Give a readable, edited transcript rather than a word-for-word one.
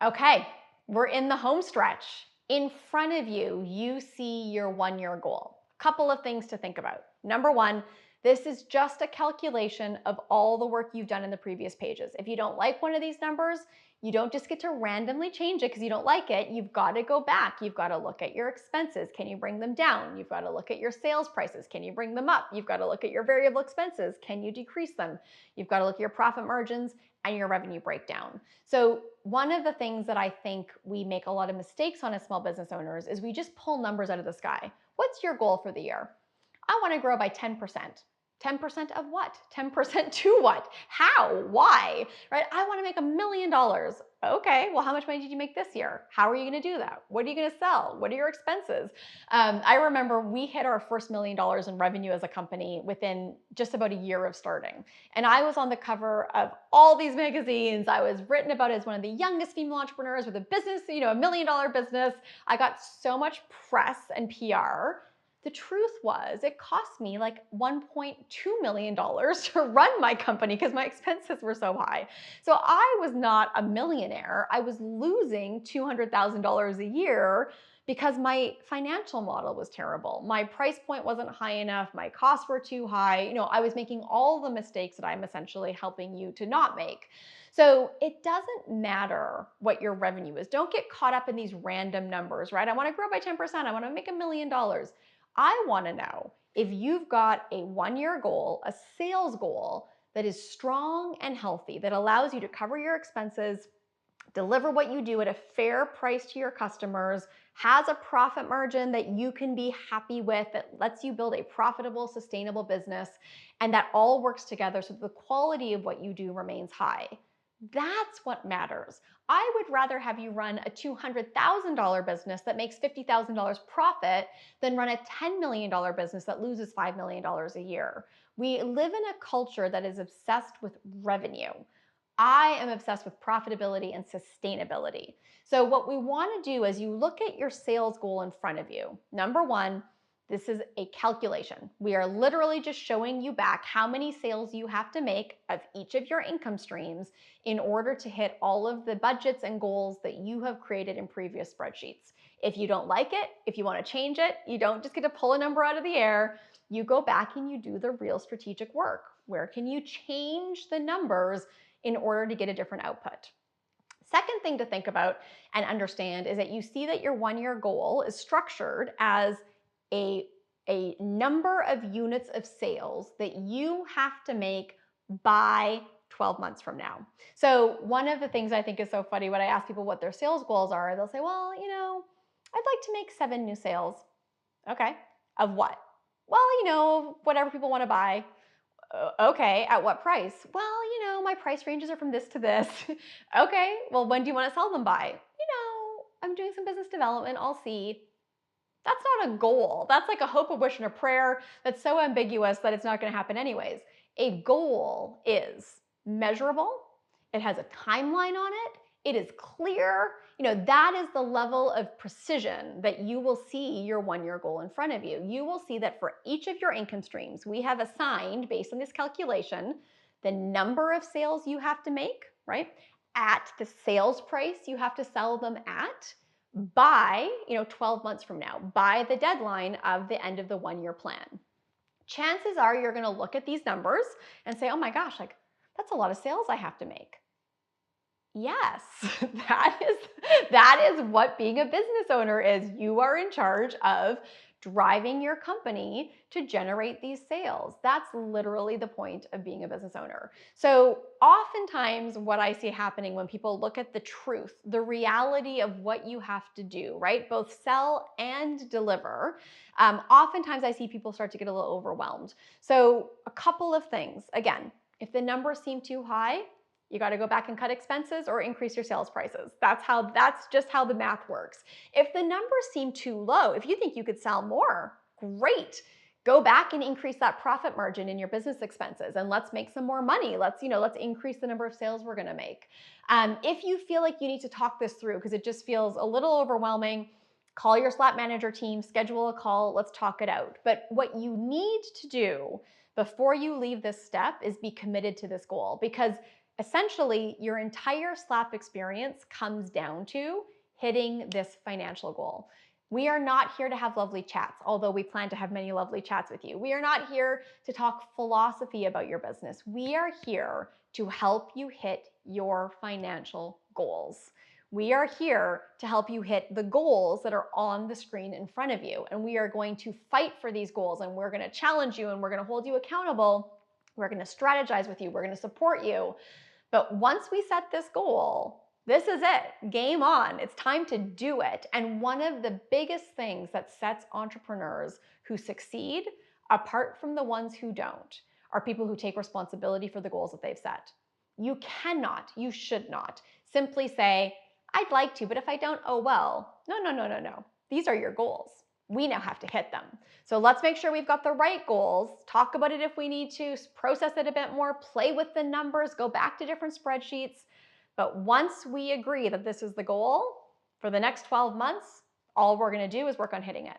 Okay, we're in the home stretch. In front of you, you see your 1-year goal. Couple of things to think about. Number one, this is just a calculation of all the work you've done in the previous pages. If you don't like one of these numbers, you don't just get to randomly change it because you don't like it. You've got to go back. You've got to look at your expenses. Can you bring them down? You've got to look at your sales prices. Can you bring them up? You've got to look at your variable expenses. Can you decrease them? You've got to look at your profit margins and your revenue breakdown. So one of the things that I think we make a lot of mistakes on as small business owners is we just pull numbers out of the sky. What's your goal for the year? I want to grow by 10%. 10% of what? 10% to what? How? Why? Right? I want to make $1 million. Okay, well, how much money did you make this year? How are you going to do that? What are you going to sell? What are your expenses? I remember we hit our first $1 million in revenue as a company within just about a year of starting. And I was on the cover of all these magazines. I was written about as one of the youngest female entrepreneurs with a business, $1 million business. I got so much press and PR. The truth was it cost me like $1.2 million to run my company because my expenses were so high. So I was not a millionaire. I was losing $200,000 a year because my financial model was terrible. My price point wasn't high enough. My costs were too high. I was making all the mistakes that I'm essentially helping you to not make. So it doesn't matter what your revenue is. Don't get caught up in these random numbers, right? I want to grow by 10%. I want to make $1 million. I want to know if you've got a 1-year goal, a sales goal that is strong and healthy, that allows you to cover your expenses, deliver what you do at a fair price to your customers, has a profit margin that you can be happy with, that lets you build a profitable, sustainable business, and that all works together so that the quality of what you do remains high. That's what matters. I would rather have you run a $200,000 business that makes $50,000 profit than run a $10 million business that loses $5 million a year. We live in a culture that is obsessed with revenue. I am obsessed with profitability and sustainability. So what we want to do is you look at your sales goal in front of you. Number one, this is a calculation. We are literally just showing you back how many sales you have to make of each of your income streams in order to hit all of the budgets and goals that you have created in previous spreadsheets. If you don't like it, if you want to change it, you don't just get to pull a number out of the air. You go back and you do the real strategic work. Where can you change the numbers in order to get a different output? Second thing to think about and understand is that you see that your 1-year goal is structured as a number of units of sales that you have to make by 12 months from now. So one of the things I think is so funny when I ask people what their sales goals are, they'll say, well, I'd like to make 7 new sales. Okay, of what? Well, whatever people want to buy. Okay, at what price? Well, my price ranges are from this to this. Okay, well, when do you want to sell them by? I'm doing some business development, I'll see. That's not a goal. That's like a hope, a wish, and a prayer that's so ambiguous that it's not going to happen anyways. A goal is measurable. It has a timeline on it. It is clear. That is the level of precision that you will see your 1-year goal in front of you. You will see that for each of your income streams, we have assigned, based on this calculation, the number of sales you have to make, right? At the sales price you have to sell them at, by 12 months from now, by the deadline of the end of the 1-year plan. Chances are you're going to look at these numbers and say, oh my gosh, that's a lot of sales I have to make. Yes, that is what being a business owner is. You are in charge of driving your company to generate these sales. That's literally the point of being a business owner. So oftentimes what I see happening when people look at the truth, the reality of what you have to do, right? Both sell and deliver. Oftentimes I see people start to get a little overwhelmed. So a couple of things. Again, if the numbers seem too high, you got to go back and cut expenses or increase your sales prices. That's just how the math works. If the numbers seem too low, if you think you could sell more, great. Go back and increase that profit margin in your business expenses and let's make some more money. Let's increase the number of sales we're going to make. If you feel like you need to talk this through because it just feels a little overwhelming, call your Slap Manager team, schedule a call, let's talk it out. But what you need to do before you leave this step is be committed to this goal, because Essentially, your entire SLAP experience comes down to hitting this financial goal. We are not here to have lovely chats, although we plan to have many lovely chats with you. We are not here to talk philosophy about your business. We are here to help you hit your financial goals. We are here to help you hit the goals that are on the screen in front of you. And we are going to fight for these goals, and we're going to challenge you, and we're going to hold you accountable. We're going to strategize with you. We're going to support you. But once we set this goal, this is it. Game on. It's time to do it. And one of the biggest things that sets entrepreneurs who succeed apart from the ones who don't are people who take responsibility for the goals that they've set. You cannot, you should not simply say, I'd like to, but if I don't, oh well. No. These are your goals. We now have to hit them. So let's make sure we've got the right goals, talk about it if we need to, process it a bit more, play with the numbers, go back to different spreadsheets. But once we agree that this is the goal for the next 12 months, all we're going to do is work on hitting it.